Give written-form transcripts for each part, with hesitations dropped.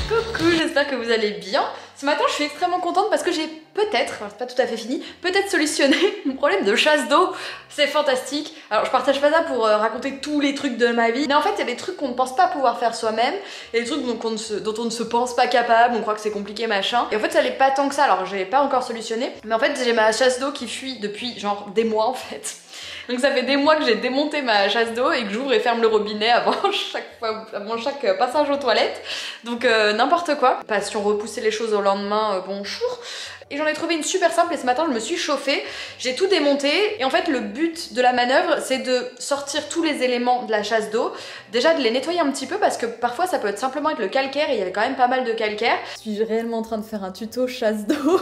Coucou, j'espère que vous allez bien. Ce matin je suis extrêmement contente parce que j'ai peut-être, c'est pas tout à fait fini, peut-être solutionné mon problème de chasse d'eau. C'est fantastique. Alors je partage pas ça pour raconter tous les trucs de ma vie, mais en fait il y a des trucs qu'on ne pense pas pouvoir faire soi-même, et des trucs dont on ne se pense pas capable, on croit que c'est compliqué machin. Et en fait ça l'est pas tant que ça, alors j'ai pas encore solutionné, mais en fait j'ai ma chasse d'eau qui fuit depuis genre des mois en fait. Donc ça fait des mois que j'ai démonté ma chasse d'eau et que j'ouvre et ferme le robinet avant chaque passage aux toilettes. Donc n'importe quoi. Passion repousser les choses au lendemain, bonjour. Et j'en ai trouvé une super simple et ce matin je me suis chauffée, j'ai tout démonté et en fait le but de la manœuvre c'est de sortir tous les éléments de la chasse d'eau, déjà de les nettoyer un petit peu parce que parfois ça peut être simplement avec le calcaire et il y avait quand même pas mal de calcaire. Suis-je réellement en train de faire un tuto chasse d'eau?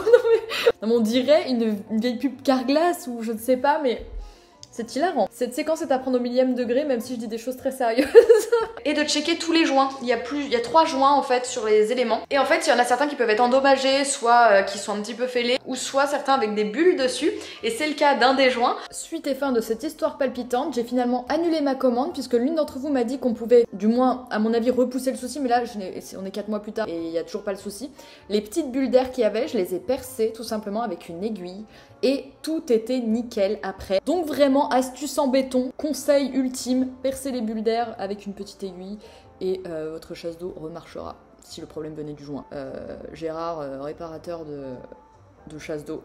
Non mais on dirait une vieille pub Carglass ou je ne sais pas, mais c'est hilarant. Cette séquence est à prendre au millième degré, même si je dis des choses très sérieuses. Et de checker tous les joints. Il y a 3 joints en fait sur les éléments. Et en fait, il y en a certains qui peuvent être endommagés, soit qui sont un petit peu fêlés, ou soit certains avec des bulles dessus. Et c'est le cas d'un des joints. Suite et fin de cette histoire palpitante, j'ai finalement annulé ma commande puisque l'une d'entre vous m'a dit qu'on pouvait, du moins à mon avis, repousser le souci. Mais là, on est 4 mois plus tard et il n'y a toujours pas le souci. Les petites bulles d'air qu'il y avait, je les ai percées tout simplement avec une aiguille. Et tout était nickel après. Donc vraiment, astuce en béton, conseil ultime, percez les bulles d'air avec une petite aiguille et votre chasse d'eau remarchera si le problème venait du joint. Gérard, réparateur de chasse d'eau.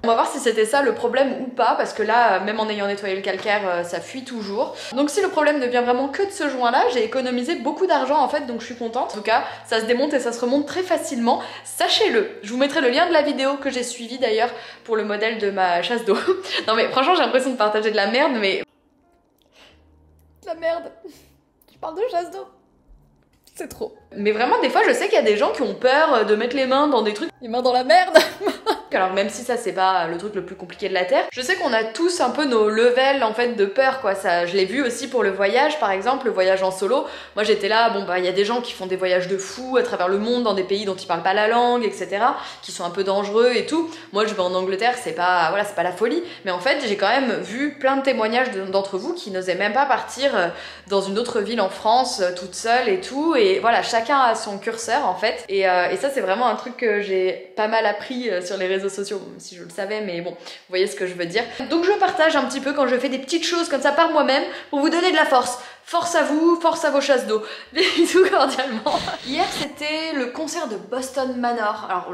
On va voir si c'était ça le problème ou pas, parce que là, même en ayant nettoyé le calcaire, ça fuit toujours. Donc si le problème ne vient vraiment que de ce joint-là, j'ai économisé beaucoup d'argent en fait, donc je suis contente. En tout cas, ça se démonte et ça se remonte très facilement. Sachez-le, je vous mettrai le lien de la vidéo que j'ai suivie d'ailleurs pour le modèle de ma chasse d'eau. Non mais franchement, j'ai l'impression de partager de la merde, mais... De la merde. Je parle de chasse d'eau. C'est trop. Mais vraiment, des fois, je sais qu'il y a des gens qui ont peur de mettre les mains dans des trucs... Les mains dans la merde. Alors même si ça c'est pas le truc le plus compliqué de la terre, je sais qu'on a tous un peu nos levels en fait de peur quoi. Ça, je l'ai vu aussi pour le voyage par exemple, le voyage en solo. Moi j'étais là, bon bah il y a des gens qui font des voyages de fous à travers le monde dans des pays dont ils parlent pas la langue, etc. qui sont un peu dangereux et tout. Moi je vais en Angleterre, c'est pas, voilà, c'est pas la folie. Mais en fait j'ai quand même vu plein de témoignages d'entre vous qui n'osaient même pas partir dans une autre ville en France toute seule et tout. Et voilà, chacun a son curseur en fait. Et ça c'est vraiment un truc que j'ai pas mal appris sur les réseaux sociaux, même si je le savais, mais bon, vous voyez ce que je veux dire. Donc je partage un petit peu quand je fais des petites choses comme ça par moi-même pour vous donner de la force. Force à vous, force à vos chasses d'eau. Bisous cordialement. Hier c'était le concert de Boston Manor. Alors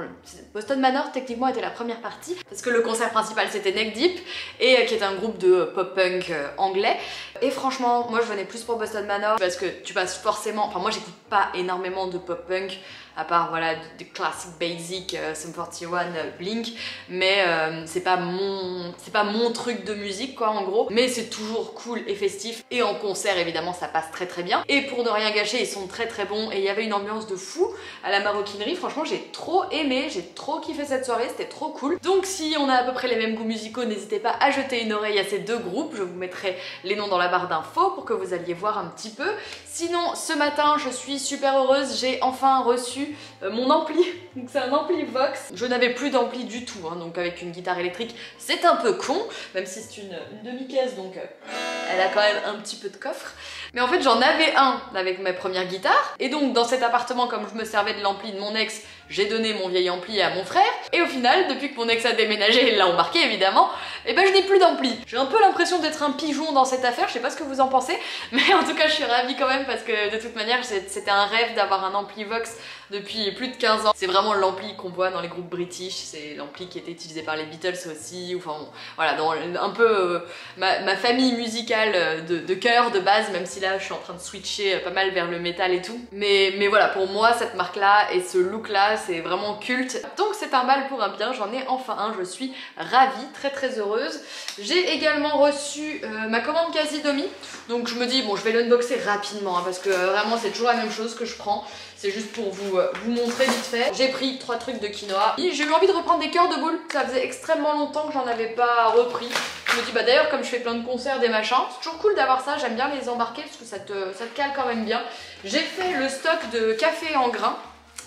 Boston Manor techniquement était la première partie parce que le concert principal c'était Neck Deep et qui est un groupe de pop-punk anglais. Et franchement, moi je venais plus pour Boston Manor parce que tu passes forcément, enfin moi j'écoute pas énormément de pop-punk à part voilà des classiques basic, Sum 41, Blink, mais c'est pas mon truc de musique quoi en gros, mais c'est toujours cool et festif et en concert évidemment ça passe très très bien. Et pour ne rien gâcher, ils sont très très bons et il y avait une ambiance de fou à la maroquinerie. Franchement j'ai trop aimé, j'ai trop kiffé cette soirée, c'était trop cool. Donc si on a à peu près les mêmes goûts musicaux, n'hésitez pas à jeter une oreille à ces deux groupes, je vous mettrai les noms dans la barre d'infos pour que vous alliez voir un petit peu. Sinon ce matin je suis super heureuse, j'ai enfin reçu mon ampli, donc c'est un ampli Vox. Je n'avais plus d'ampli du tout, hein, donc avec une guitare électrique c'est un peu con, même si c'est une demi-caisse donc elle a quand même un petit peu de coffre. Mais en fait j'en avais un avec ma première guitare, et donc dans cet appartement comme je me servais de l'ampli de mon ex, j'ai donné mon vieil ampli à mon frère, et au final depuis que mon ex a déménagé et l'a embarqué évidemment, et ben je n'ai plus d'ampli. J'ai un peu l'impression d'être un pigeon dans cette affaire, je sais pas ce que vous en pensez, mais en tout cas je suis ravie quand même parce que de toute manière c'était un rêve d'avoir un ampli Vox depuis plus de 15 ans. C'est vraiment l'ampli qu'on voit dans les groupes british, c'est l'ampli qui était utilisé par les Beatles aussi, enfin bon, voilà, dans un peu ma famille musicale de cœur de base, même si là je suis en train de switcher pas mal vers le métal et tout. Mais voilà, pour moi cette marque là et ce look là c'est vraiment culte. Donc c'est un mal pour un bien, j'en ai enfin un, je suis ravie, très très heureuse. J'ai également reçu ma commande Casidomi, donc je me dis bon je vais l'unboxer rapidement hein, parce que vraiment c'est toujours la même chose que je prends. C'est juste pour vous montrer vite fait. J'ai pris 3 trucs de quinoa. J'ai eu envie de reprendre des cœurs de boule. Ça faisait extrêmement longtemps que j'en avais pas repris. Je me dis bah d'ailleurs comme je fais plein de concerts, des machins, c'est toujours cool d'avoir ça. J'aime bien les embarquer parce que ça te cale quand même bien. J'ai fait le stock de café en grains.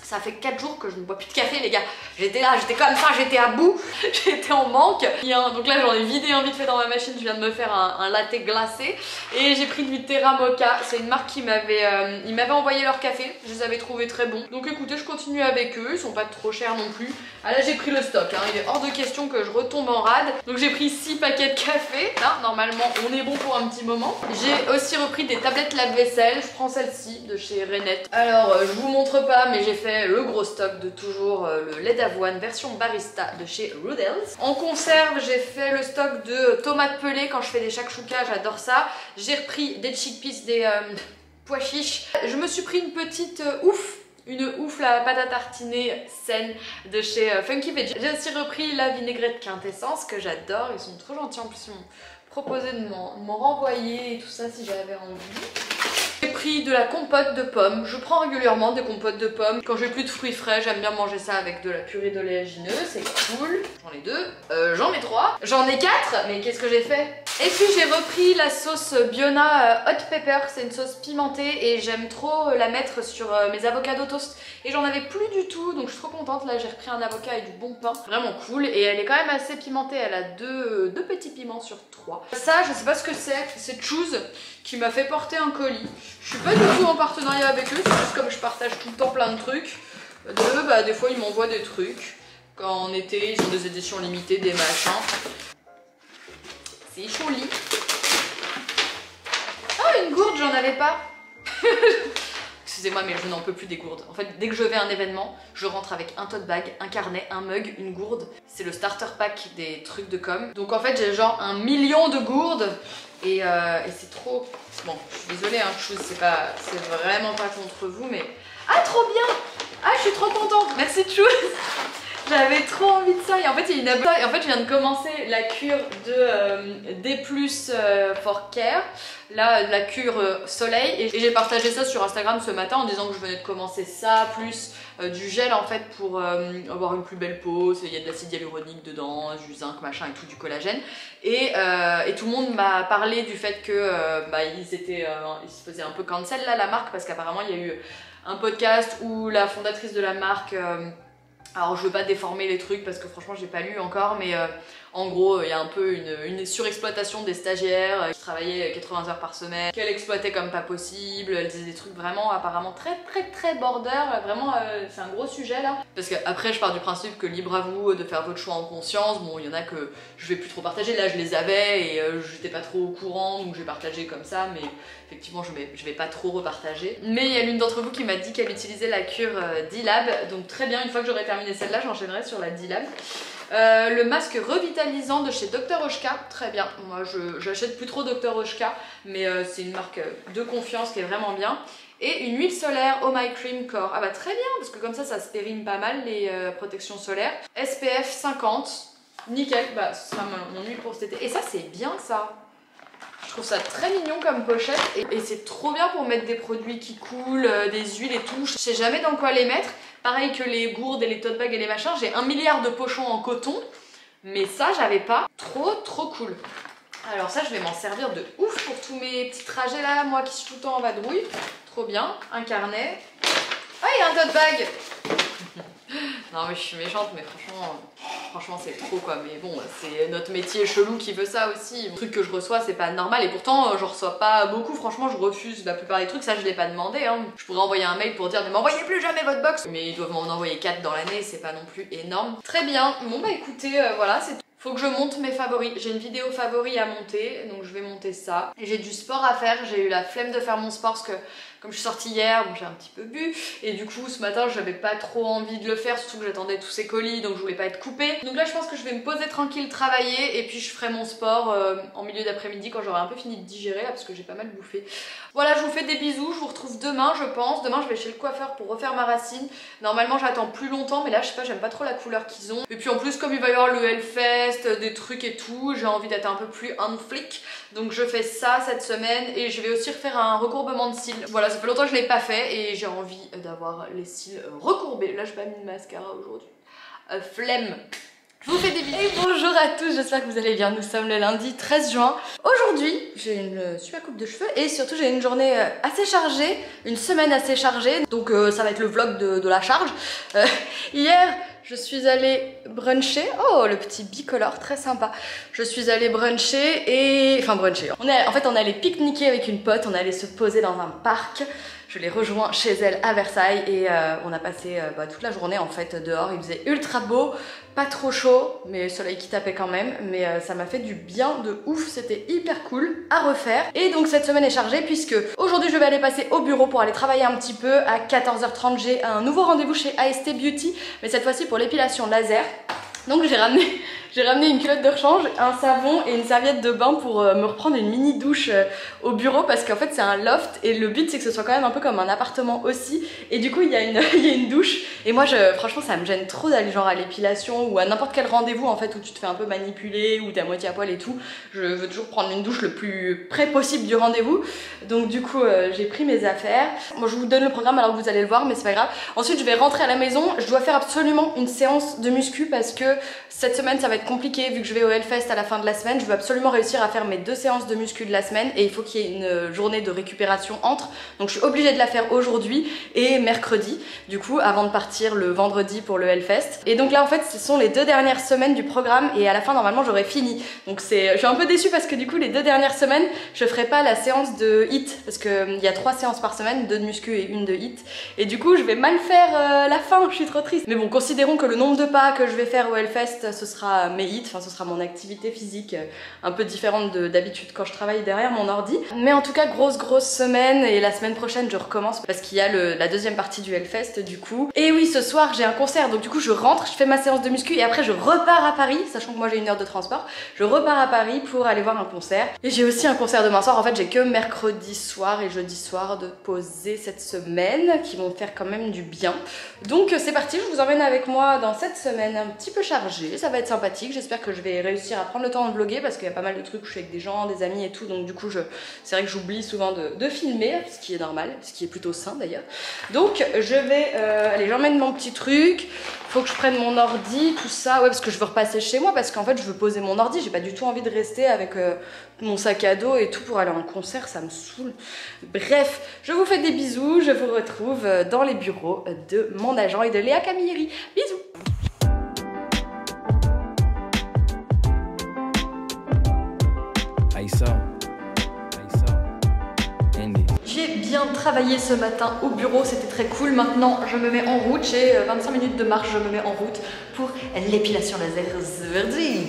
Ça fait 4 jours que je ne bois plus de café les gars. J'étais là, j'étais comme ça, j'étais à bout, j'étais en manque. Donc là j'en ai vidé un vite fait dans ma machine, je viens de me faire un latte glacé. Et j'ai pris du Terra Mocha, c'est une marque qui m'avait envoyé leur café, je les avais trouvés très bons. Donc écoutez, je continue avec eux, ils sont pas trop chers non plus. Ah là j'ai pris le stock, hein. Il est hors de question que je retombe en rade. Donc j'ai pris 6 paquets de café, là normalement on est bon pour un petit moment. J'ai aussi repris des tablettes lave-vaisselle, je prends celle-ci de chez Renette. Alors je vous montre pas mais j'ai fait le gros stock de toujours le lait d'avoine version barista de chez Rudels. En conserve, j'ai fait le stock de tomates pelées quand je fais des shakshuka, j'adore ça. J'ai repris des chickpeas, des pois chiches. Je me suis pris une petite une ouf la pâte à tartiner saine de chez Funky Veggie. J'ai aussi repris la vinaigrette quintessence que j'adore, ils sont trop gentils en plus, ils m'ont proposé de m'en renvoyer et tout ça si j'avais envie. J'ai pris de la compote de pommes, je prends régulièrement des compotes de pommes. Quand j'ai plus de fruits frais, j'aime bien manger ça avec de la purée d'oléagineux, c'est cool. J'en ai 2, j'en ai 3, j'en ai 4, mais qu'est-ce que j'ai fait? Et puis j'ai repris la sauce Biona Hot Pepper, c'est une sauce pimentée et j'aime trop la mettre sur mes avocados toast. Et j'en avais plus du tout, donc je suis trop contente, là j'ai repris un avocat et du bon pain, vraiment cool. Et elle est quand même assez pimentée, elle a deux petits piments sur 3. Ça, je sais pas ce que c'est Choose qui m'a fait porter un colis. Je suis pas du tout en partenariat avec eux, c'est juste comme je partage tout le temps plein de trucs. Des fois ils m'envoient des trucs. Quand en été, ils ont des éditions limitées, des machins. C'est joli. Ah, une gourde, j'en avais pas. Excusez-moi, mais je n'en peux plus des gourdes. En fait, dès que je vais à un événement, je rentre avec un tote bag, un carnet, un mug, une gourde. C'est le starter pack des trucs de com. Donc en fait, j'ai genre 1 million de gourdes. Et c'est trop... Bon, je suis désolée, hein, Choose, c'est vraiment pas contre vous, mais... Ah, trop bien! Ah, je suis trop contente! Merci, Choose! J'avais trop envie de ça. Et en fait, il y a une abonne. Et en fait, je viens de commencer la cure de D+ for Care. Là, la cure soleil. Et j'ai partagé ça sur Instagram ce matin en disant que je venais de commencer ça, plus du gel en fait pour avoir une plus belle peau. Il y a de l'acide hyaluronique dedans, du zinc, machin et tout, du collagène. Et tout le monde m'a parlé du fait que ils se faisaient un peu cancel là, la marque, parce qu'apparemment, il y a eu un podcast où la fondatrice de la marque... alors je veux pas déformer les trucs parce que franchement j'ai pas lu encore, mais en gros il y a un peu une surexploitation des stagiaires qui travaillaient 80 heures par semaine, qu'elle exploitait comme pas possible, elle disait des trucs vraiment apparemment très border, vraiment c'est un gros sujet là. Parce que après je pars du principe que libre à vous de faire votre choix en conscience, bon il y en a que je vais plus trop partager, là je les avais et j'étais pas trop au courant donc j'ai partagé comme ça, mais effectivement je vais pas trop repartager. Mais il y a l'une d'entre vous qui m'a dit qu'elle utilisait la cure D-Lab, donc très bien, une fois que j'aurai terminé celle-là, j'enchaînerai sur la D-Lab. Le masque revitalisant de chez Dr Oshka, très bien. Moi j'achète plus trop Dr Oshka, mais c'est une marque de confiance qui est vraiment bien. Et une huile solaire Oh My Cream Core. Ah bah très bien, parce que comme ça se périme pas mal les protections solaires. SPF 50, nickel, bah ce sera mon huile pour cet été. Et ça c'est bien ça. Je trouve ça très mignon comme pochette et c'est trop bien pour mettre des produits qui coulent, des huiles et tout. Je sais jamais dans quoi les mettre. Pareil que les gourdes et les tote bags et les machins, j'ai 1 milliard de pochons en coton, mais ça j'avais pas. Trop cool. Alors ça je vais m'en servir de ouf pour tous mes petits trajets là, moi qui suis tout le temps en vadrouille. Trop bien, un carnet. Ah il y a un tote bag. Non mais je suis méchante, mais franchement c'est trop quoi. Mais bon, c'est notre métier chelou qui veut ça aussi. Le truc que je reçois c'est pas normal et pourtant je reçois pas beaucoup. Franchement je refuse la plupart des trucs, ça je l'ai pas demandé hein. Je pourrais envoyer un mail pour dire ne m'envoyez plus jamais votre box, mais ils doivent m'en envoyer 4 dans l'année, c'est pas non plus énorme. Très bien, bon bah écoutez voilà c'est tout. Faut que je monte mes favoris. J'ai une vidéo favoris à monter, donc je vais monter ça. Et j'ai du sport à faire, j'ai eu la flemme de faire mon sport parce que comme je suis sortie hier, bon, j'ai un petit peu bu. Et du coup ce matin j'avais pas trop envie de le faire, surtout que j'attendais tous ces colis, donc je voulais pas être coupée. Donc là je pense que je vais me poser tranquille, travailler, et puis je ferai mon sport en milieu d'après-midi quand j'aurai un peu fini de digérer là, parce que j'ai pas mal bouffé. Voilà, je vous fais des bisous, je vous retrouve demain je pense. Demain je vais chez le coiffeur pour refaire ma racine. Normalement j'attends plus longtemps, mais là je sais pas, j'aime pas trop la couleur qu'ils ont. Et puis en plus comme il va y avoir le Hellfest, des trucs et tout, j'ai envie d'être un peu plus on flic. Donc je fais ça cette semaine et je vais aussi refaire un recourbement de cils. Voilà, ça fait longtemps que je l'ai pas fait et j'ai envie d'avoir les cils recourbés. Là j'ai pas mis de mascara aujourd'hui. Flemme. Je Je vous fais des bisous. Et bonjour à tous, j'espère que vous allez bien. Nous sommes le lundi 13 juin. Aujourd'hui, j'ai une super coupe de cheveux et surtout j'ai une journée assez chargée, une semaine assez chargée. Donc ça va être le vlog de la charge. Hier, je suis allée bruncher. Oh, le petit bicolore, très sympa. Je suis allée bruncher et... Enfin bruncher. On est allé pique-niquer avec une pote, on est allé se poser dans un parc. Je l'ai rejoint chez elle à Versailles et on a passé toute la journée en fait dehors. Il faisait ultra beau, pas trop chaud, mais le soleil qui tapait quand même. Mais ça m'a fait du bien de ouf, c'était hyper cool à refaire. Et donc cette semaine est chargée puisque aujourd'hui je vais aller passer au bureau pour aller travailler un petit peu. À 14h30 j'ai un nouveau rendez-vous chez AST Beauty, mais cette fois-ci pour l'épilation laser. Donc j'ai ramené une culotte de rechange, un savon et une serviette de bain pour me reprendre une mini douche au bureau parce qu'en fait c'est un loft et le but c'est que ce soit quand même un peu comme un appartement aussi et du coup il y a une douche et moi franchement ça me gêne trop d'aller genre à l'épilation ou à n'importe quel rendez-vous en fait où tu te fais un peu manipuler ou t'es à moitié à poil et tout. Je veux toujours prendre une douche le plus près possible du rendez-vous, donc du coup j'ai pris mes affaires. Moi je vous donne le programme alors que vous allez le voir mais c'est pas grave. Ensuite je vais rentrer à la maison, je dois faire absolument une séance de muscu parce que cette semaine ça va être compliqué vu que je vais au Hellfest à la fin de la semaine. Je veux absolument réussir à faire mes 2 séances de muscu de la semaine et il faut qu'il y ait une journée de récupération entre. Donc je suis obligée de la faire aujourd'hui et mercredi du coup avant de partir le vendredi pour le Hellfest. Et donc là en fait ce sont les 2 dernières semaines du programme et à la fin normalement j'aurai fini. Donc je suis un peu déçue parce que du coup les 2 dernières semaines je ferai pas la séance de HIIT parce qu'il y a 3 séances par semaine, 2 de muscu et 1 de HIIT. Et du coup je vais mal faire la fin, je suis trop triste. Mais bon, considérons que le nombre de pas que je vais faire au Hellfest ce sera mes HIIT, enfin ce sera mon activité physique un peu différente d'habitude quand je travaille derrière mon ordi. Mais en tout cas grosse semaine et la semaine prochaine je recommence parce qu'il y a la deuxième partie du Hellfest du coup. Et oui, ce soir j'ai un concert donc du coup je rentre, je fais ma séance de muscu et après je repars à Paris, sachant que moi j'ai 1 heure de transport. Je repars à Paris pour aller voir un concert. Et j'ai aussi un concert demain soir. En fait j'ai que mercredi soir et jeudi soir de poser cette semaine qui vont me faire quand même du bien. Donc c'est parti, je vous emmène avec moi dans cette semaine un petit peu chargée. Ça va être sympathique, j'espère que je vais réussir à prendre le temps de vlogger parce qu'il y a pas mal de trucs où je suis avec des gens, des amis et tout, donc du coup c'est vrai que j'oublie souvent de filmer, ce qui est normal, ce qui est plutôt sain d'ailleurs. Donc je vais, allez j'emmène mon petit truc, faut que je prenne mon ordi, tout ça, ouais parce que je veux repasser chez moi parce qu'en fait je veux poser mon ordi, j'ai pas du tout envie de rester avec mon sac à dos et tout pour aller en concert, ça me saoule. Bref, je vous fais des bisous, je vous retrouve dans les bureaux de mon agent et de Léa Camilleri. Bisous. J'ai bien travaillé ce matin au bureau, c'était très cool. Maintenant, je me mets en route. J'ai 25 minutes de marche, je me mets en route pour l'épilation laser Verdi.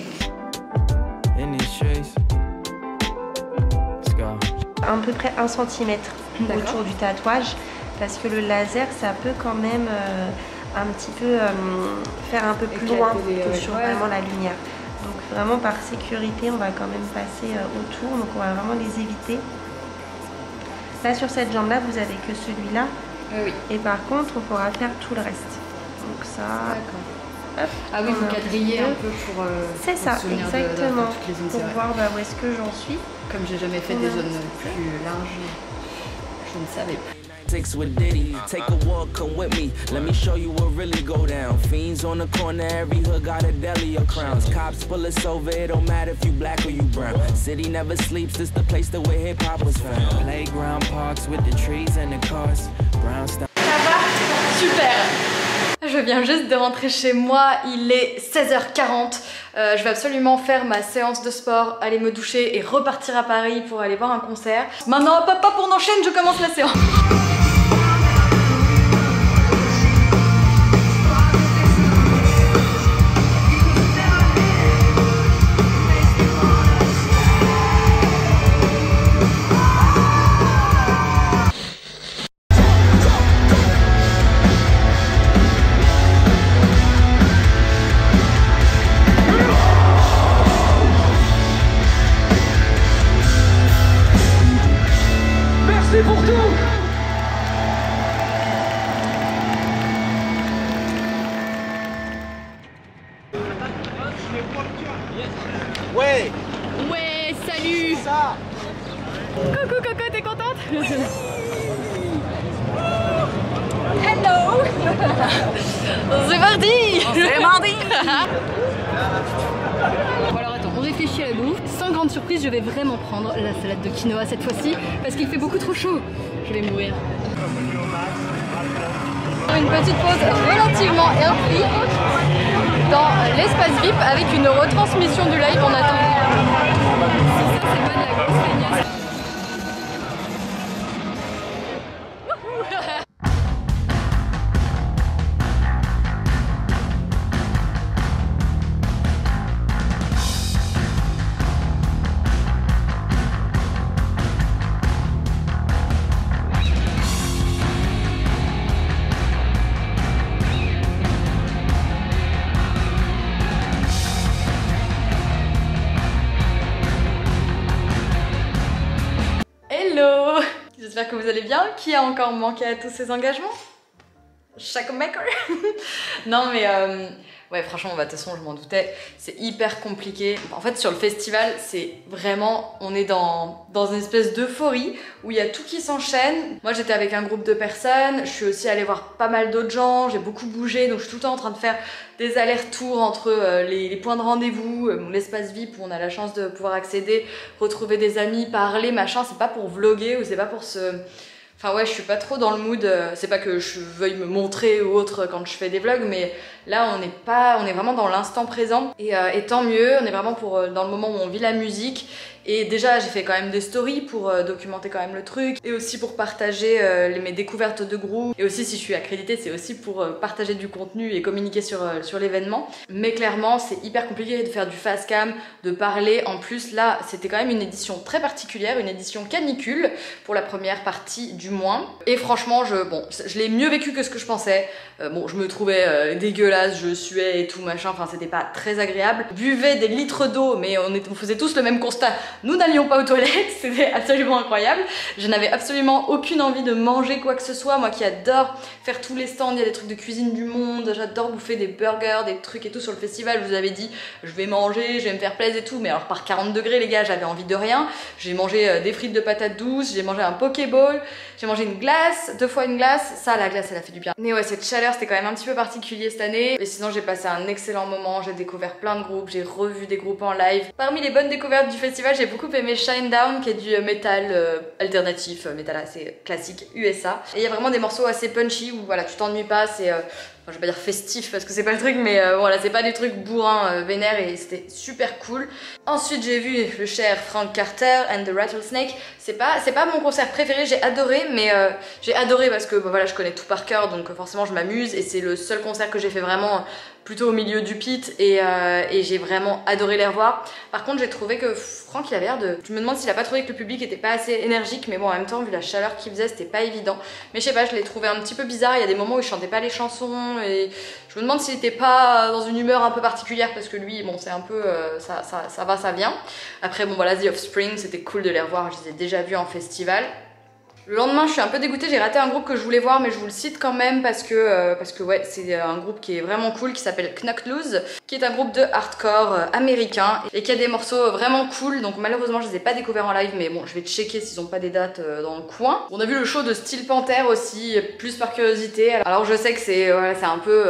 À peu près 1 cm autour du tatouage parce que le laser ça peut quand même un petit peu faire un peu plus loin que sur vraiment la lumière. Donc vraiment par sécurité on va quand même passer autour, donc on va vraiment les éviter. Là sur cette jambe là vous avez que celui-là et par contre on pourra faire tout le reste. Donc ça... Hop, ah oui, vous quadrillez un peu pour c'est ça, exactement, pour voir où est-ce que j'en suis. Comme j'ai jamais fait des zones plus larges, je ne savais pas. With Diddy, take a walk, come with me. Let me show you what really go down. Fiends on the corner, every hood got a deli or crowns. Cops pull us over, it don't matter if you black or you brown. City never sleeps, this the place that where hip hop was found. Playground parks with the trees and the cars. Brownstone. Ça va? Super! Je viens juste de rentrer chez moi, il est 16h40. Je vais absolument faire ma séance de sport, aller me doucher et repartir à Paris pour aller voir un concert. Maintenant, papa, on enchaîne, je commence la séance. Merci pour tout. Ouais. Ouais, salut. Ça. Coucou Coco, t'es contente? Hello. C'est parti. C'est mardi. Bon alors attends, on réfléchit à la bouffe. Sans grande surprise, je vais vraiment prendre la salade de quinoa cette fois-ci parce qu'il fait beaucoup trop chaud. Je vais mourir. Une petite pause relativement airfree dans l'espace VIP avec une retransmission du live en attendant. C'est pas de la grosse feignasse. Hello! J'espère que vous allez bien. Qui a encore manqué à tous ses engagements? Chaque maker. Non mais ouais franchement de toute façon je m'en doutais, c'est hyper compliqué. En fait sur le festival c'est vraiment, on est dans une espèce d'euphorie où il y a tout qui s'enchaîne. Moi j'étais avec un groupe de personnes, je suis aussi allée voir pas mal d'autres gens, j'ai beaucoup bougé donc je suis tout le temps en train de faire des allers-retours entre les points de rendez-vous, l'espace VIP où on a la chance de pouvoir accéder, retrouver des amis, parler machin. C'est pas pour vloguer ou c'est pas pour se... Enfin ouais, je suis pas trop dans le mood, c'est pas que je veuille me montrer ou autre quand je fais des vlogs, mais là on est vraiment dans l'instant présent et tant mieux, on est vraiment dans le moment où on vit la musique. Et déjà j'ai fait quand même des stories pour documenter quand même le truc et aussi pour partager mes découvertes de groupe, et aussi si je suis accréditée c'est aussi pour partager du contenu et communiquer sur l'événement. Mais clairement c'est hyper compliqué de faire du fast cam, de parler. En plus là c'était quand même une édition très particulière, une édition canicule pour la première partie du moins, et franchement je l'ai mieux vécu que ce que je pensais. Bon je me trouvais dégueulasse, je suais et tout machin, enfin c'était pas très agréable. Buvais des litres d'eau mais on faisait tous le même constat. Nous n'allions pas aux toilettes, c'était absolument incroyable. Je n'avais absolument aucune envie de manger quoi que ce soit. Moi qui adore faire tous les stands, il y a des trucs de cuisine du monde, j'adore bouffer des burgers, des trucs et tout sur le festival. Je vous avais dit, je vais manger, je vais me faire plaisir et tout. Mais alors par 40 degrés les gars, j'avais envie de rien. J'ai mangé des frites de patates douces, j'ai mangé un pokéball, j'ai mangé une glace, 2 fois une glace. Ça, la glace, elle a fait du bien. Mais ouais, cette chaleur, c'était quand même un petit peu particulier cette année. Et sinon, j'ai passé un excellent moment. J'ai découvert plein de groupes, j'ai revu des groupes en live. Parmi les bonnes découvertes du festival, j'ai beaucoup aimé Shinedown, qui est du métal alternatif, métal assez classique USA. Et il y a vraiment des morceaux assez punchy où voilà, tu t'ennuies pas, c'est... je vais pas dire festif parce que c'est pas le truc, mais voilà, c'est pas des trucs bourrins vénères, et c'était super cool. Ensuite j'ai vu le cher Frank Carter and the Rattlesnake. C'est pas mon concert préféré, j'ai adoré, mais j'ai adoré parce que voilà, je connais tout par cœur, donc forcément je m'amuse, et c'est le seul concert que j'ai fait vraiment plutôt au milieu du pit, et j'ai vraiment adoré les revoir. Par contre j'ai trouvé que Franck il avait l'air de... Je me demande s'il a pas trouvé que le public était pas assez énergique, mais bon en même temps vu la chaleur qu'il faisait c'était pas évident. Mais je sais pas, je l'ai trouvé un petit peu bizarre, il y a des moments où il chantait pas les chansons, et je me demande s'il était pas dans une humeur un peu particulière, parce que lui bon c'est un peu ça va ça vient. Après bon voilà, The Offspring c'était cool de les revoir, je les ai déjà vus en festival. Le lendemain je suis un peu dégoûtée, j'ai raté un groupe que je voulais voir, mais je vous le cite quand même parce que ouais c'est un groupe qui est vraiment cool, qui s'appelle Knocked Loose, qui est un groupe de hardcore américain et qui a des morceaux vraiment cool. Donc malheureusement je les ai pas découverts en live, mais bon je vais checker s'ils ont pas des dates dans le coin. On a vu le show de Steel Panther aussi, plus par curiosité. Alors je sais que c'est voilà, c'est un peu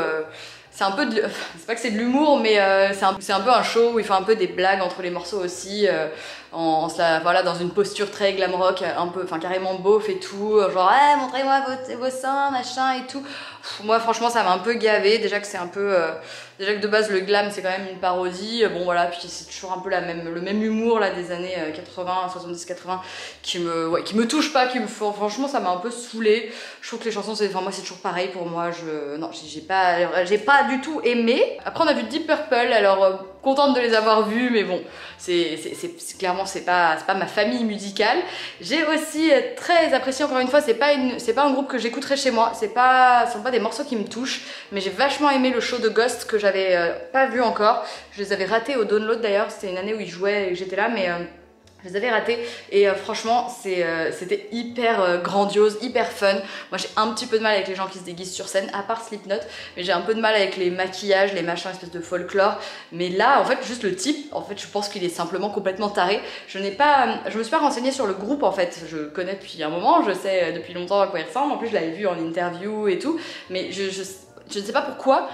de... C'est pas que c'est de l'humour, mais c'est un peu un show où il fait un peu des blagues entre les morceaux aussi, voilà, dans une posture très glam rock, un peu, enfin carrément beauf et tout, genre montrez-moi vos seins, machin et tout. Moi franchement ça m'a un peu gavé, déjà que c'est un peu... déjà que de base le glam c'est quand même une parodie, bon voilà, puis c'est toujours un peu le même humour là des années 80, 70, 80 qui me touche pas, franchement ça m'a un peu saoulé. Je trouve que les chansons, enfin moi c'est toujours pareil pour moi, non j'ai pas du tout aimé. Après on a vu Deep Purple, alors contente de les avoir vus, mais bon clairement c'est pas ma famille musicale. J'ai aussi très apprécié, encore une fois, c'est pas un groupe que j'écouterais chez moi, ce sont pas des morceaux qui me touchent, mais j'ai vachement aimé le show de Ghost que j'avais pas vu encore. Je les avais ratés au Download d'ailleurs, c'était une année où ils jouaient et j'étais là, mais je les avais ratés, et franchement c'était hyper grandiose, hyper fun. Moi j'ai un petit peu de mal avec les gens qui se déguisent sur scène, à part Slipknot, mais j'ai un peu de mal avec les maquillages, les machins, espèce de folklore. Mais là en fait juste le type, en fait je pense qu'il est simplement complètement taré. Je me suis pas renseignée sur le groupe en fait, je connais depuis un moment, je sais depuis longtemps à quoi il ressemble, en plus je l'avais vu en interview et tout, mais Je ne sais pas pourquoi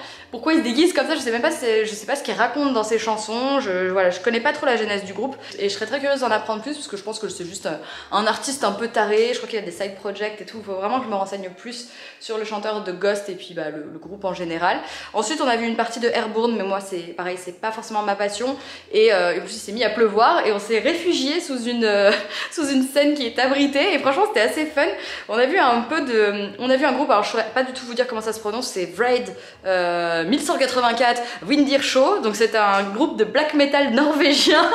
il se déguise comme ça, je sais même pas, je sais pas ce qu'il raconte dans ses chansons, voilà, je connais pas trop la genèse du groupe et je serais très curieuse d'en apprendre plus parce que je pense que c'est juste un artiste un peu taré, je crois qu'il y a des side projects et tout, il faut vraiment que je me renseigne plus sur le chanteur de Ghost et puis bah, le groupe en général. Ensuite on a vu une partie de Airborne, mais moi c'est pareil, c'est pas forcément ma passion et en plus il s'est mis à pleuvoir et on s'est réfugié sous une scène qui est abritée et franchement c'était assez fun. On a vu un groupe, alors je saurais pas du tout vous dire comment ça se prononce, c'est Vraid 1184 Windir Show, donc c'est un groupe de black metal norvégien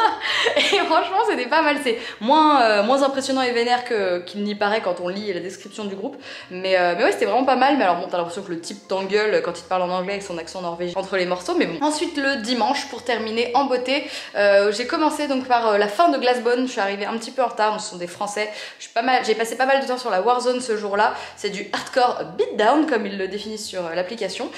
et franchement c'était pas mal, c'est moins impressionnant et vénère qu'il n'y paraît quand on lit la description du groupe, mais ouais c'était vraiment pas mal. Mais alors bon, t'as l'impression que le type t'engueule quand il te parle en anglais avec son accent norvégien entre les morceaux, mais bon. Ensuite le dimanche, pour terminer en beauté, j'ai commencé donc par la fin de Glassbone. Je suis arrivée un petit peu en retard, ce sont des Français, j'ai passé pas mal de temps sur la Warzone ce jour-là, c'est du hardcore beatdown comme ils le définissent sur l'application.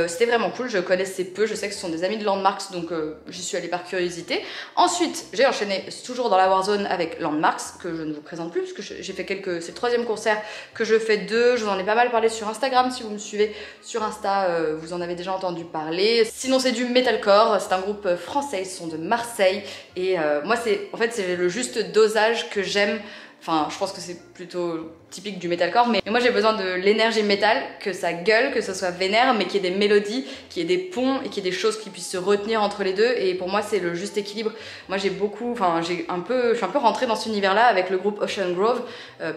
C'était vraiment cool, je connaissais peu, je sais que ce sont des amis de Landmarks, donc j'y suis allée par curiosité. Ensuite j'ai enchaîné toujours dans la Warzone avec Landmarks, que je ne vous présente plus parce que j'ai fait c'est le 3e concert que je fais d'eux, je vous en ai pas mal parlé sur Instagram, si vous me suivez sur Insta vous en avez déjà entendu parler. Sinon c'est du metalcore, c'est un groupe français, ils sont de Marseille et moi c'est le juste dosage que j'aime. Enfin, je pense que c'est plutôt typique du metalcore, mais moi j'ai besoin de l'énergie métal, que ça gueule, que ça soit vénère, mais qu'il y ait des mélodies, qu'il y ait des ponts et qu'il y ait des choses qui puissent se retenir entre les deux. Et pour moi c'est le juste équilibre. Moi je suis un peu rentrée dans cet univers-là avec le groupe Ocean Grove,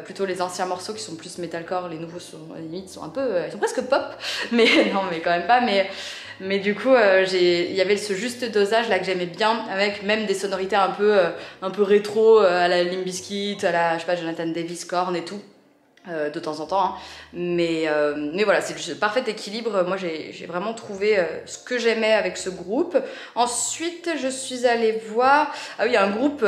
plutôt les anciens morceaux qui sont plus metalcore, les nouveaux sont à la limite sont ils sont presque pop, mais non mais quand même pas. Mais du coup, il y avait ce juste dosage là que j'aimais bien, avec même des sonorités un peu rétro, à la Limp Bizkit, à la, je sais pas, Jonathan Davis, Korn et tout, de temps en temps. Hein. Mais voilà, c'est le parfait équilibre. Moi, j'ai vraiment trouvé ce que j'aimais avec ce groupe. Ensuite, je suis allée voir, il y a un groupe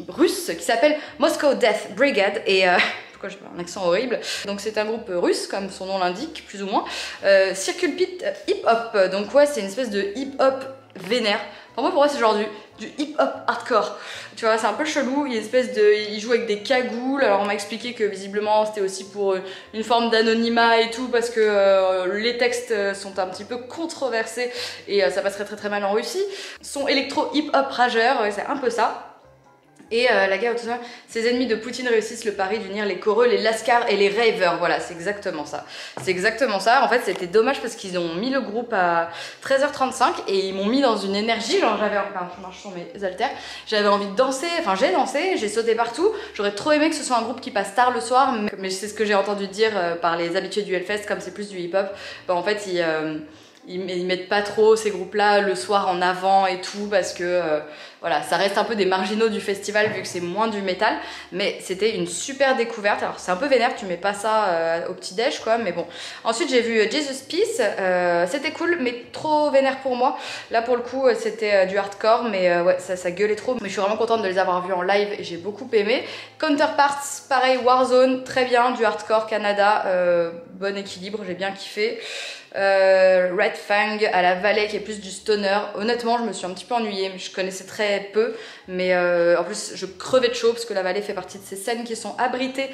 russe qui s'appelle Moscow Death Brigade et pourquoi j'ai un accent horrible. Donc c'est un groupe russe, comme son nom l'indique, plus ou moins. Circle Pit Hip Hop. Donc ouais, c'est une espèce de hip hop vénère. Enfin, pour moi c'est genre du hip hop hardcore. Tu vois, c'est un peu chelou. Il joue avec des cagoules. Alors on m'a expliqué que visiblement c'était aussi pour une forme d'anonymat et tout, parce que les textes sont un petit peu controversés et ça passerait très très mal en Russie. Son électro hip hop rageur, c'est un peu ça. Et la guerre autour, ses ennemis de Poutine réussissent le pari d'unir les coreux, les lascars et les ravers. Voilà, c'est exactement ça. C'est exactement ça. En fait, c'était dommage parce qu'ils ont mis le groupe à 13h35 et ils m'ont mis dans une énergie. Genre, je marche sur mes haltères. J'avais envie de danser. Enfin, j'ai dansé, j'ai sauté partout. J'aurais trop aimé que ce soit un groupe qui passe tard le soir. Mais c'est ce que j'ai entendu dire par les habitués du Hellfest, comme c'est plus du hip-hop. Bah, en fait, ils mettent pas trop ces groupes-là le soir en avant et tout, parce que voilà, ça reste un peu des marginaux du festival vu que c'est moins du métal, mais c'était une super découverte. Alors c'est un peu vénère, tu mets pas ça au petit-déj quoi, mais bon. Ensuite j'ai vu Jesus Peace, c'était cool, mais trop vénère pour moi. Là pour le coup c'était du hardcore, mais ouais, ça gueulait trop. Mais je suis vraiment contente de les avoir vus en live et j'ai beaucoup aimé. Counterparts, pareil, Warzone, très bien, du hardcore Canada, bon équilibre, j'ai bien kiffé. Red Fang à la Vallée qui est plus du stoner. Honnêtement je me suis un petit peu ennuyée, je connaissais très peu, mais en plus je crevais de chaud parce que la Vallée fait partie de ces scènes qui sont abritées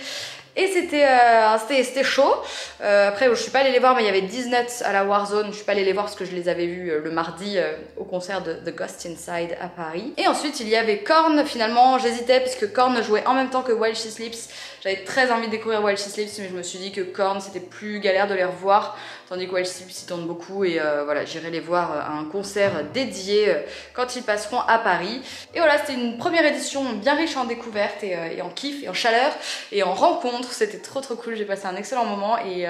et c'était chaud. Après je suis pas allée les voir, mais il y avait Disnuts à la Warzone, je suis pas allée les voir parce que je les avais vus le mardi au concert de The Ghost Inside à Paris. Et ensuite il y avait Korn. Finalement j'hésitais puisque Korn jouait en même temps que While She Sleeps. J'avais très envie de découvrir While She Sleeps, mais je me suis dit que Korn c'était plus galère de les revoir, tandis que While She Sleeps ils tournent beaucoup et voilà, j'irai les voir à un concert dédié quand ils passeront à Paris. Et voilà, c'était une première édition bien riche en découvertes et en kiff et en chaleur et en rencontres. C'était trop cool, j'ai passé un excellent moment et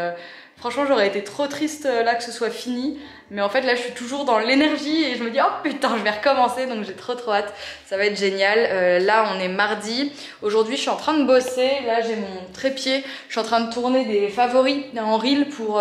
franchement j'aurais été trop triste là que ce soit fini, mais en fait là je suis toujours dans l'énergie et je me dis oh putain je vais recommencer, donc j'ai trop hâte, ça va être génial. Là on est mardi, aujourd'hui je suis en train de bosser, là j'ai mon trépied, je suis en train de tourner des favoris en reel pour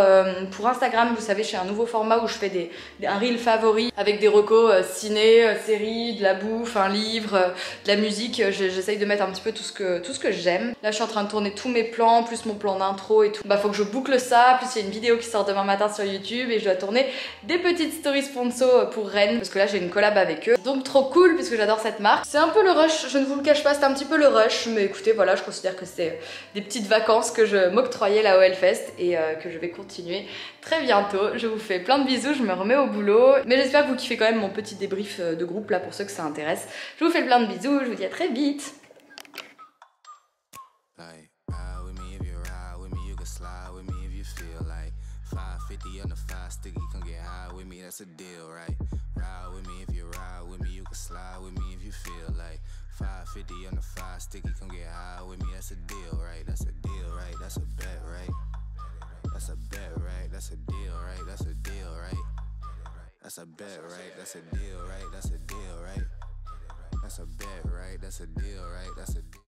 Instagram. Vous savez, je fais un nouveau format où je fais un reel favoris avec des recos ciné, séries, de la bouffe, un livre, de la musique. J'essaye de mettre un petit peu tout ce que j'aime. Là je suis en train de tourner tous mes plans, plus mon plan d'intro et tout. Bah faut que je boucle ça, plus il y a une vidéo qui sort demain matin sur YouTube et je dois tourner des petites stories sponsor pour Rennes parce que là j'ai une collab avec eux. Donc trop cool puisque j'adore cette marque. C'est un peu le rush, je ne vous le cache pas, c'est un petit peu le rush, mais écoutez voilà, je considère que c'est des petites vacances que je m'octroyais là au Hellfest et que je vais continuer très bientôt. Je vous fais plein de bisous, je me remets au boulot, mais j'espère que vous kiffez quand même mon petit débrief de groupe là pour ceux que ça intéresse. Je vous fais plein de bisous, je vous dis à très vite. Slide with me if you feel like 550 on the 5 sticky, come get high with me, that's a deal, right? Ride with me if you ride with me, you can slide with me if you feel like 550 on the 5 sticky, come get high with me, that's a deal, right? That's a deal, right? That's a bet, right? That's a bet, right? That's a deal, right? That's a deal, right? That's a bet, right? That's a deal, right? That's a deal, right? That's a bet, right? That's a deal, right? That's a deal.